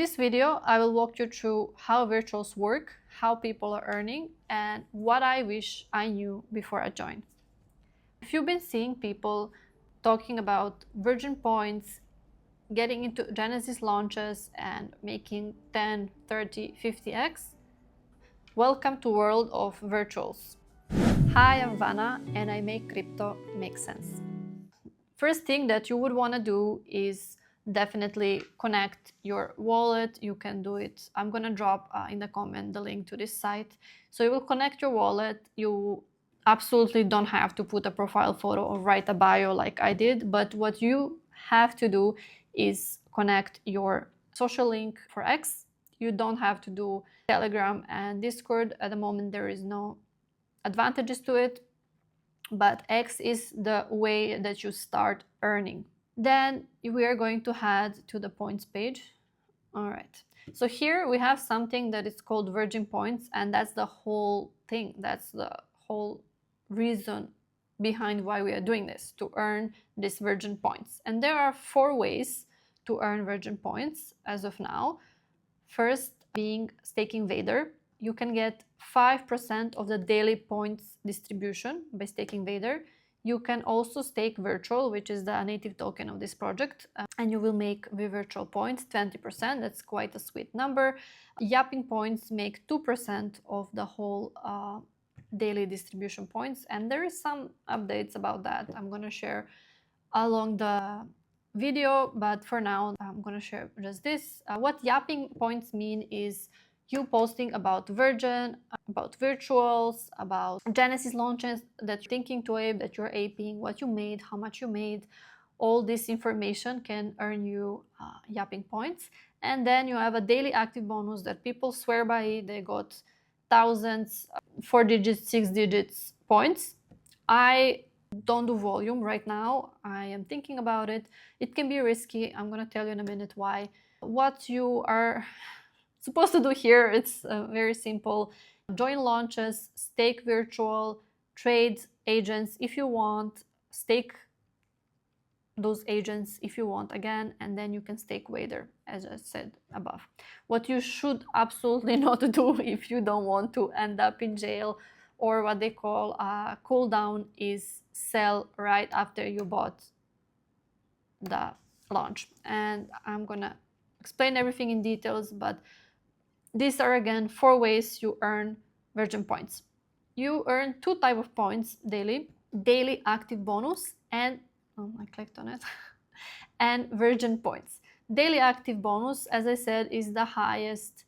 this video, I will walk you through how virtuals work, how people are earning, and what I wish I knew before I joined. If you've been seeing people talking about virgin points, getting into Genesis launches and making 10, 30, 50x, welcome to world of virtuals. Hi, I'm Vana and I make crypto make sense. First thing that you would want to do is definitely connect your wallet. You can do it. I'm gonna drop in the comment the link to this site. So you will connect your wallet. You absolutely don't have to put a profile photo or write a bio like I did, but what you have to do is connect your social link for X. You don't have to do Telegram and Discord. At the moment, there is no advantages to it, but X is the way that you start earning. Then we are going to head to the points page. All right, so here we have something that is called virgin points, and that's the whole thing. That's the whole reason behind why we are doing this, to earn these virgin points. And there are 4 ways to earn virgin points as of now. First being staking VADER. You can get 5% of the daily points distribution by staking VADER. You can also stake Virtual, which is the native token of this project, and you will make with Virtual points 20%. That's quite a sweet number. Yapping points make 2% of the whole daily distribution points, and there is some updates about that I'm going to share along the video, but for now I'm going to share just this. What yapping points mean is you posting about Virgin, about virtuals, about Genesis launches that you're thinking to ape, that you're aping, what you made, how much you made. All this information can earn you yapping points. And then you have a daily active bonus that people swear by it. They got thousands, 4 digits, 6 digits points. I don't do volume right now. I am thinking about it. It can be risky. I'm going to tell you in a minute why. What you are supposed to do here, it's very simple. Join launches, stake virtual, trade agents if you want, stake those agents if you want again, and then you can stake VADER, as I said above. What you should absolutely not do if you don't want to end up in jail or what they call a cooldown is sell right after you bought the launch. And I'm gonna explain everything in details, but these are again 4 ways you earn virgin points. You earn 2 types of points daily: daily active bonus and I clicked on it and virgin points. Daily active bonus, as I said, is the highest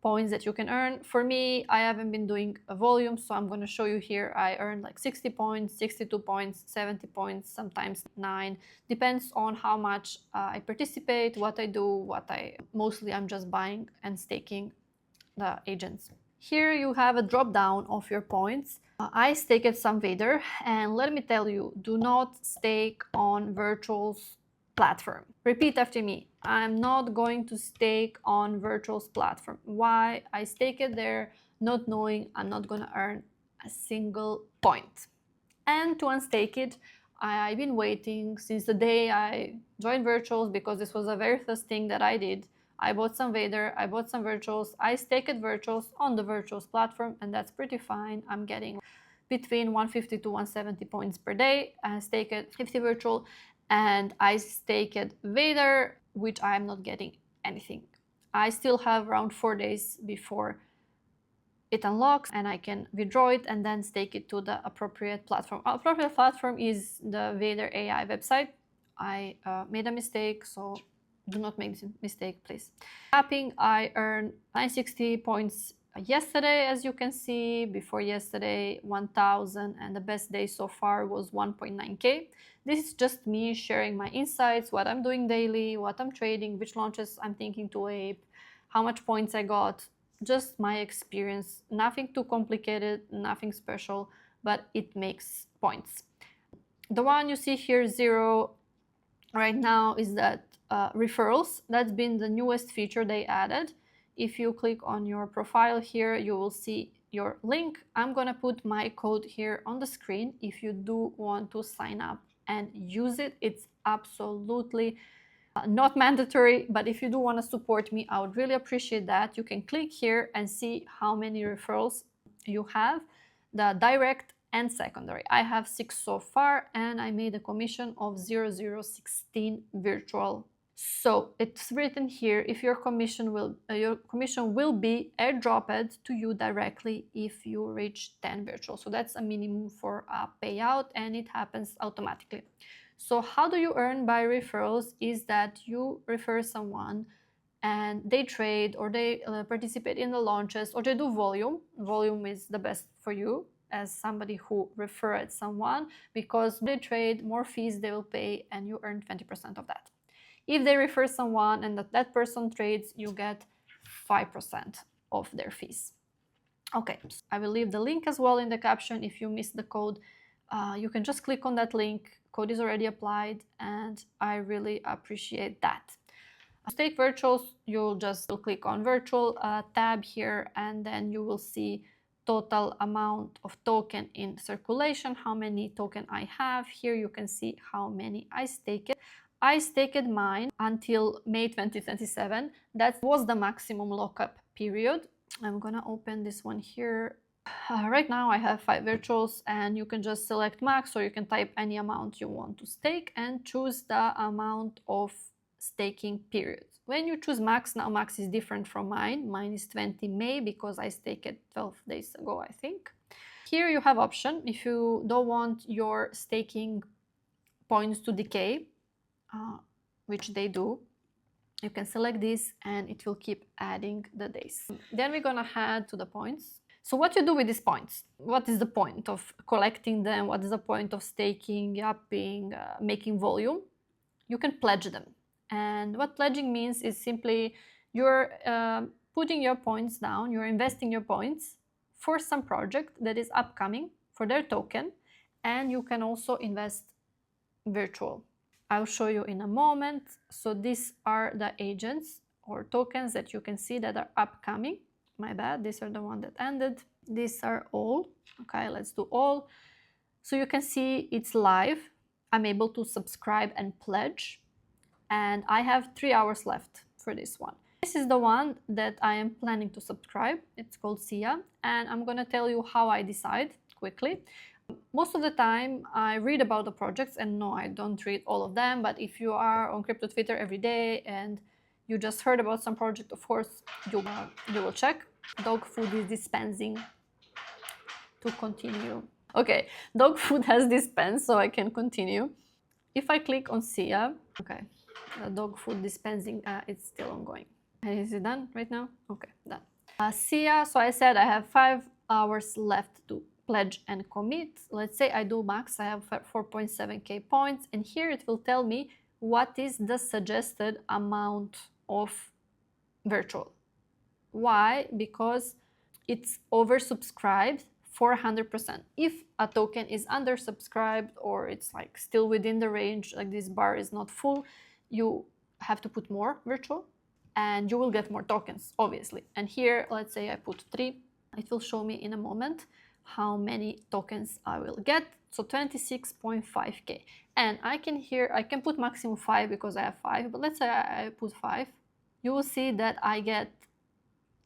points that you can earn. For me, I haven't been doing a volume, so I'm going to show you here. I earned like 60 points, 62 points, 70 points, sometimes 9. Depends on how much I participate, what I do, mostly I'm just buying and staking the agents. Here you have a drop down of your points. I staked some VADER, and let me tell you, do not stake on Virtual's platform. Repeat after me. I'm not going to stake on Virtual's platform. Why? I stake it there not knowing I'm not going to earn a single point. And to unstake it, I've been waiting since the day I joined Virtuals, because this was the very first thing that I did. I bought some VADER, I bought some virtuals, I staked virtuals on the virtuals platform, and that's pretty fine. I'm getting between 150 to 170 points per day. I staked 50 virtual, and I staked VADER, which I'm not getting anything. I still have around 4 days before it unlocks, and I can withdraw it and then stake it to the appropriate platform. Appropriate platform is the VADER AI website. I made a mistake, so do not make this mistake, please. Yapping, I earned 960 points yesterday, as you can see. Before yesterday, 1000, and the best day so far was 1.9k. This is just me sharing my insights, what I'm doing daily, what I'm trading, which launches I'm thinking to ape, how much points I got. Just my experience, nothing too complicated, nothing special, but it makes points. The one you see here, 0, right now is that referrals. That's been the newest feature they added. If you click on your profile here, you will see your link. I'm gonna put my code here on the screen. If you do want to sign up and use it, it's absolutely Not mandatory, but if you do want to support me, I would really appreciate that. You can click here and see how many referrals you have, the direct and secondary. I have 6 so far, and I made a commission of 0.0016 virtual. So it's written here, if your commission will be airdropped to you directly if you reach 10 virtual. So that's a minimum for a payout, and it happens automatically. So how do you earn by referrals is that you refer someone and they trade, or they participate in the launches, or they do volume. Volume is the best for you as somebody who referred someone, because they trade, more fees they will pay, and you earn 20% of that. If they refer someone and that person trades, you get 5% of their fees. Okay, I will leave the link as well in the caption. If you missed the code, you can just click on that link. Code is already applied, and I really appreciate that. To stake virtuals, you'll just click on virtual tab here, and then you will see total amount of token in circulation, how many token I have. Here you can see how many I staked. I staked mine until May 2027. That was the maximum lockup period. I'm gonna open this one here. Right now I have 5 virtuals, and you can just select max, or you can type any amount you want to stake and choose the amount of staking period. When you choose max, now max is different from mine. Mine is 20 May because I staked it 12 days ago, I think. Here you have option. If you don't want your staking points to decay, which they do, you can select this and it will keep adding the days. Then we're gonna head to the points. So what you do with these points? What is the point of collecting them? What is the point of staking, yapping, making volume? You can pledge them. And what pledging means is simply you're putting your points down, you're investing your points for some project that is upcoming, for their token, and you can also invest virtual. I'll show you in a moment. So these are the agents or tokens that you can see that are upcoming. My bad, these are the ones that ended. These are all. Okay, let's do all. So you can see it's live. I'm able to subscribe and pledge. And I have 3 hours left for this one. This is the one that I am planning to subscribe. It's called SIA. And I'm gonna tell you how I decide quickly. Most of the time I read about the projects, and no, I don't read all of them, but if you are on crypto Twitter every day and you just heard about some project, of course you will check. Dog food is dispensing to continue. Okay, dog food has dispensed, so I can continue. If I click on SIA, okay, dog food dispensing, it's still ongoing. Is it done right now? Okay, done. SIA, so I said I have 5 hours left to pledge and commit. Let's say I do max, I have 4.7k points, and here it will tell me what is the suggested amount of virtual. Why? Because it's oversubscribed 400%. If a token is undersubscribed, or it's like still within the range, like this bar is not full, you have to put more virtual and you will get more tokens, obviously. And here, let's say I put 3, it will show me in a moment how many tokens I will get. So 26.5k. And I can put maximum 5 because I have 5, but let's say I put 5. You will see that I get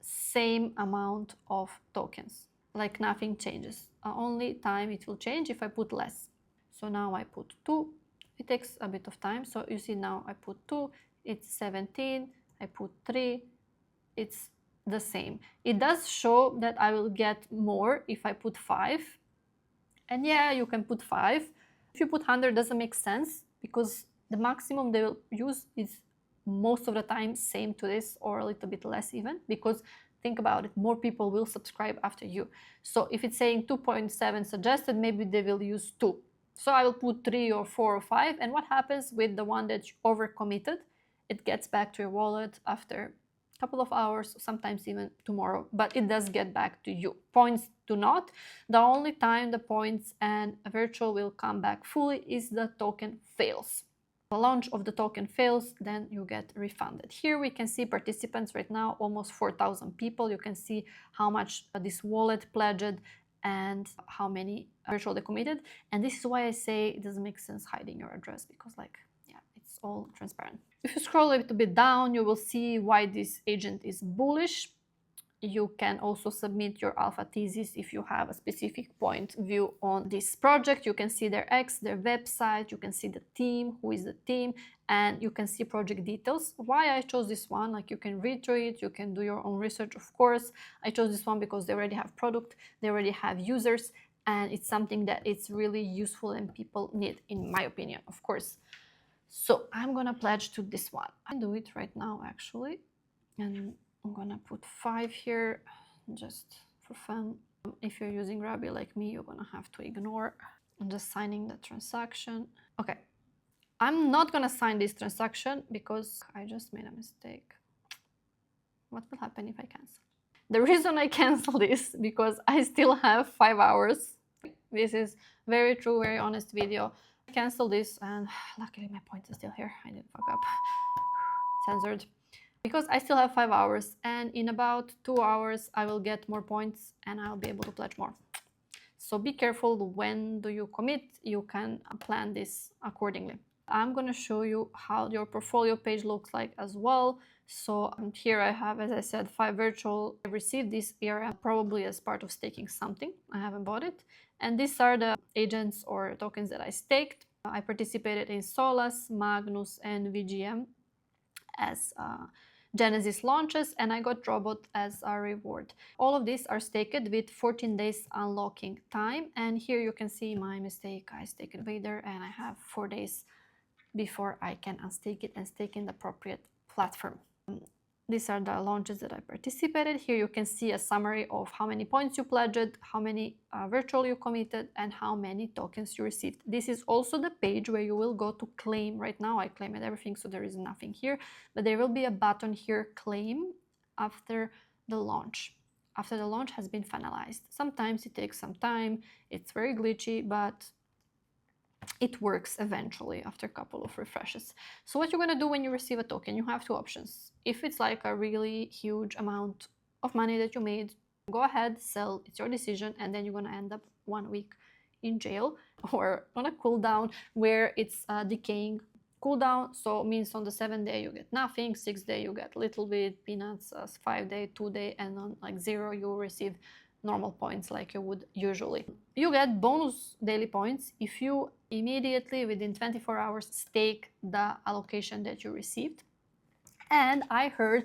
same amount of tokens, like nothing changes. Only time it will change if I put less. So now I put 2. It takes a bit of time. So you see now I put 2, it's 17. I put 3, it's the same. It does show that I will get more if I put 5. And yeah, you can put 5. If you put 100, doesn't make sense, because the maximum they will use is most of the time same to this, or a little bit less even, because think about it, more people will subscribe after you. So if it's saying 2.7 suggested, maybe they will use 2. So I will put 3 or 4 or 5. And what happens with the one that you overcommitted? It gets back to your wallet after a couple of hours, sometimes even tomorrow, but it does get back to you. Points do not. The only time the points and virtual will come back fully is the token fails. The launch of the token fails, then you get refunded. Here we can see participants right now, almost 4,000 people. You can see how much this wallet pledged and how many virtual they committed. And this is why I say it doesn't make sense hiding your address, because like, yeah, it's all transparent. If you scroll a little bit down, you will see why this agent is bullish. You can also submit your alpha thesis if you have a specific point view on this project. You can see their X, their website, you can see the team, who is the team, and you can see project details. Why I chose this one, like you can read through it, you can do your own research, of course. I chose this one because they already have product, they already have users, and it's something that it's really useful and people need, in my opinion, of course. So I'm gonna pledge to this one. I do it right now, actually, and I'm gonna put 5 here just for fun. If you're using Rabi like me, you're gonna have to ignore. I'm just signing the transaction. Okay, I'm not gonna sign this transaction because I just made a mistake. What will happen if I cancel? The reason I cancel this because I still have 5 hours. This is very true, very honest video. I cancel this and luckily my points are still here. I didn't fuck up. Censored. Because I still have 5 hours, and in about 2 hours I will get more points and I'll be able to pledge more. So be careful when do you commit. You can plan this accordingly. I'm going to show you how your portfolio page looks like as well. So here I have, as I said, 5 virtual. I received this ERM probably as part of staking something. I haven't bought it. And these are the agents or tokens that I staked. I participated in Solas, Magnus, and VGM as Genesis launches, and I got Robot as a reward. All of these are staked with 14 days unlocking time, and here you can see my mistake. I staked Vader and I have 4 days before I can unstake it and stake in the appropriate platform. These are the launches that I participated. Here you can see a summary of how many points you pledged, how many virtual you committed, and how many tokens you received. This is also the page where you will go to claim. Right now I claimed everything, so there is nothing here, but there will be a button here, claim, after the launch. After the launch has been finalized. Sometimes it takes some time, it's very glitchy, but it works eventually after a couple of refreshes. So what you're going to do when you receive a token, you have 2 options. If it's like a really huge amount of money that you made, go ahead, sell, it's your decision, and then you're going to end up 1 week in jail or on a cooldown where it's decaying. Cooldown, so means on the 7th day you get nothing, 6th day you get little bit, peanuts, 5th day, 2 day, and on like 0 you receive normal points like you would usually. You get bonus daily points if you immediately within 24 hours stake the allocation that you received. And I heard,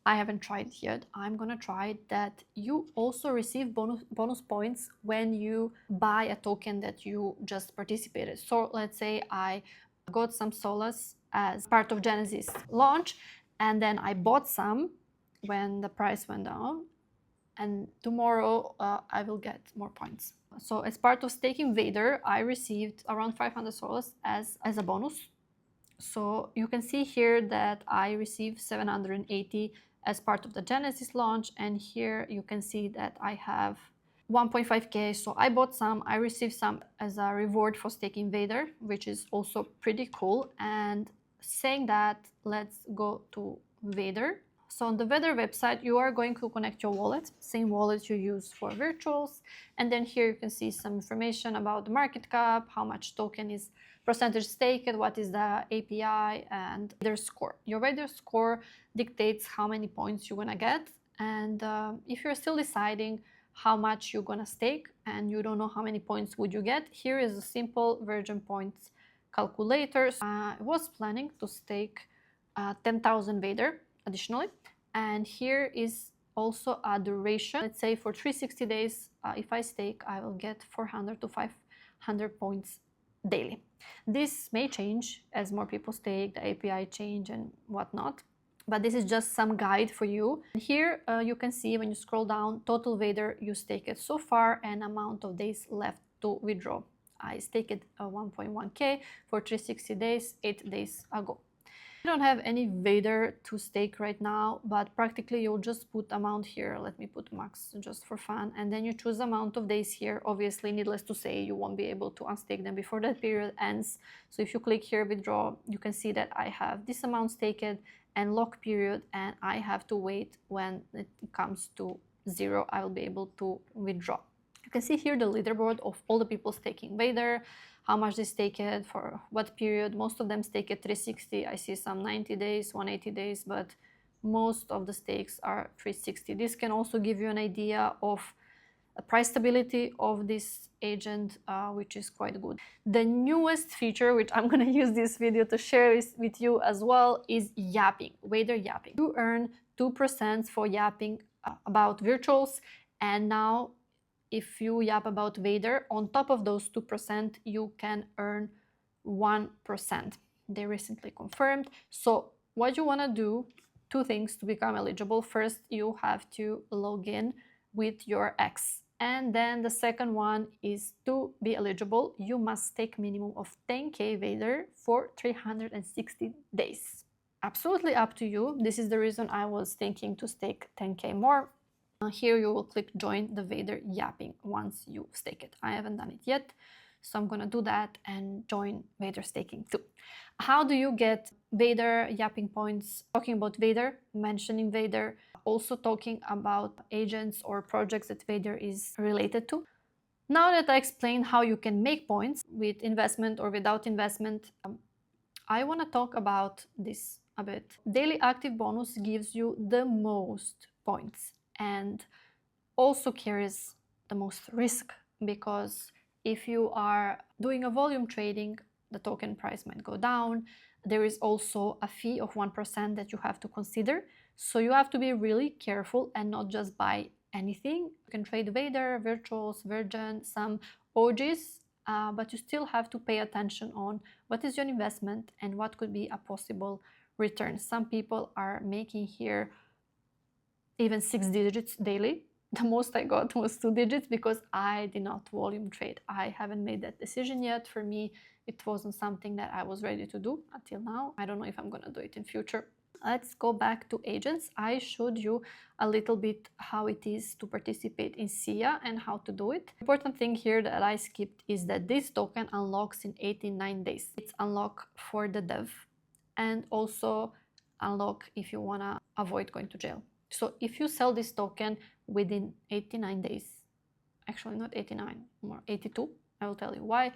I haven't tried it yet, I'm gonna try it, that you also receive bonus points when you buy a token that you just participated. So let's say I got some Solas as part of Genesis launch, and then I bought some when the price went down, and tomorrow I will get more points. So as part of staking Vader, I received around 500 Solas as a bonus. So you can see here that I received 780 as part of the Genesis launch, and here you can see that I have 1.5k. So I bought some, I received some as a reward for staking Vader, which is also pretty cool. And saying that, let's go to Vader. So on the VADER website, you are going to connect your wallet, same wallet you use for virtuals. And then here you can see some information about the market cap, how much token is percentage staked, what is the API, and their score. Your VADER score dictates how many points you're gonna get. And if you're still deciding how much you're gonna stake and you don't know how many points would you get, here is a simple virgin points calculator. I was planning to stake 10,000 VADER additionally, and here is also a duration. Let's say for 360 days, if I stake, I will get 400 to 500 points daily. This may change as more people stake, the API change and whatnot, but this is just some guide for you. And here you can see when you scroll down, total VADER you staked so far and amount of days left to withdraw. I staked 1.1k for 360 days, 8 days ago. I don't have any VADER to stake right now, but practically you'll just put amount here. Let me put max just for fun, and then you choose amount of days here. Obviously, needless to say, you won't be able to unstake them before that period ends. So if you click here withdraw, you can see that I have this amount staked and lock period, and I have to wait when it comes to 0. I will be able to withdraw. You can see here the leaderboard of all the people staking VADER, how much they stake it, for what period. Most of them stake it 360. I see some 90 days, 180 days, but most of the stakes are 360. This can also give you an idea of a price stability of this agent, which is quite good. The newest feature, which I'm going to use this video to share with you as well, is yapping, VADER yapping. You earn 2% for yapping about virtuals, and now if you yap about VADER, on top of those 2%, you can earn 1%. They recently confirmed. So what you want to do, two things to become eligible. First, you have to log in with your ex. And then the second one is, to be eligible, you must stake minimum of 10k VADER for 360 days. Absolutely up to you. This is the reason I was thinking to stake 10k more. Here you will click join the VADER yapping once you stake it. I haven't done it yet, so I'm gonna do that and join VADER staking too. How do you get VADER yapping points? Talking about VADER, mentioning VADER, also talking about agents or projects that VADER is related to. Now that I explained how you can make points with investment or without investment, I want to talk about this a bit. Daily active bonus gives you the most points and also carries the most risk, because if you are doing a volume trading, the token price might go down. There is also a fee of 1% that you have to consider. So you have to be really careful and not just buy anything. You can trade VADER, virtuals, virgin, some OGs, but you still have to pay attention on what is your investment and what could be a possible return. Some people are making here even 6 digits daily. The most I got was 2 digits because I did not volume trade. I haven't made that decision yet. For me, it wasn't something that I was ready to do until now. I don't know if I'm gonna do it in future. Let's go back to agents. I showed you a little bit how it is to participate in SIA and how to do it. Important thing here that I skipped is that this token unlocks in 89 days. It's unlock for the dev and also unlock if you wanna avoid going to jail. So if you sell this token within 89 days, actually not 89, more 82, I will tell you why,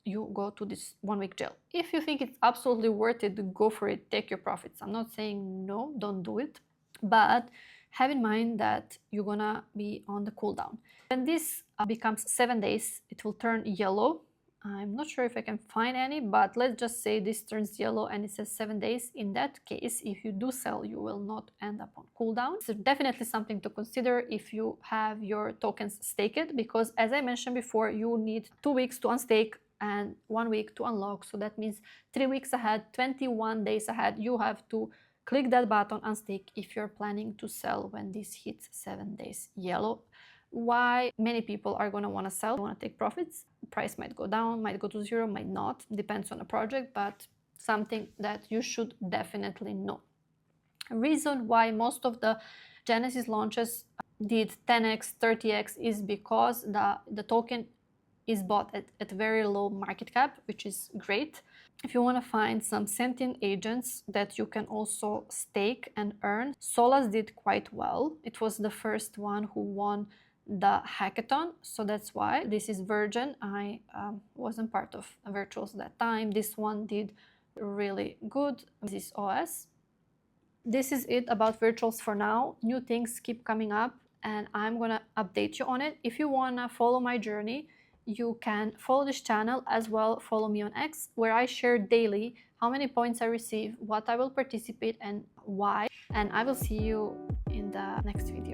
you go to this 1-week jail. If you think it's absolutely worth it, go for it, take your profits. I'm not saying no, don't do it, but have in mind that you're gonna be on the cooldown. When this becomes 7 days, it will turn yellow. I'm not sure if I can find any, but let's just say this turns yellow and it says 7 days. In that case, if you do sell, you will not end up on cooldown. So definitely something to consider if you have your tokens staked, because as I mentioned before, you need 2 weeks to unstake and 1 week to unlock. So that means 3 weeks ahead, 21 days ahead, you have to click that button unstake if you're planning to sell when this hits 7 days yellow. Why many people are going to want to sell, want to take profits. Price might go down, might go to zero, might not, depends on the project, but something that you should definitely know. A reason why most of the Genesis launches did 10x, 30x is because the token is bought at very low market cap, which is great. If you want to find some sentient agents that you can also stake and earn, Solas did quite well. It was the first one who won the hackathon, so that's why. This is Virgin. I wasn't part of virtuals that time. This one did really good. This is OS. This is it about virtuals for now. New things keep coming up and I'm gonna update you on it. If you wanna follow my journey, you can follow this channel as well. Follow me on X, where I share daily how many points I receive, what I will participate and why. And I will see you in the next video.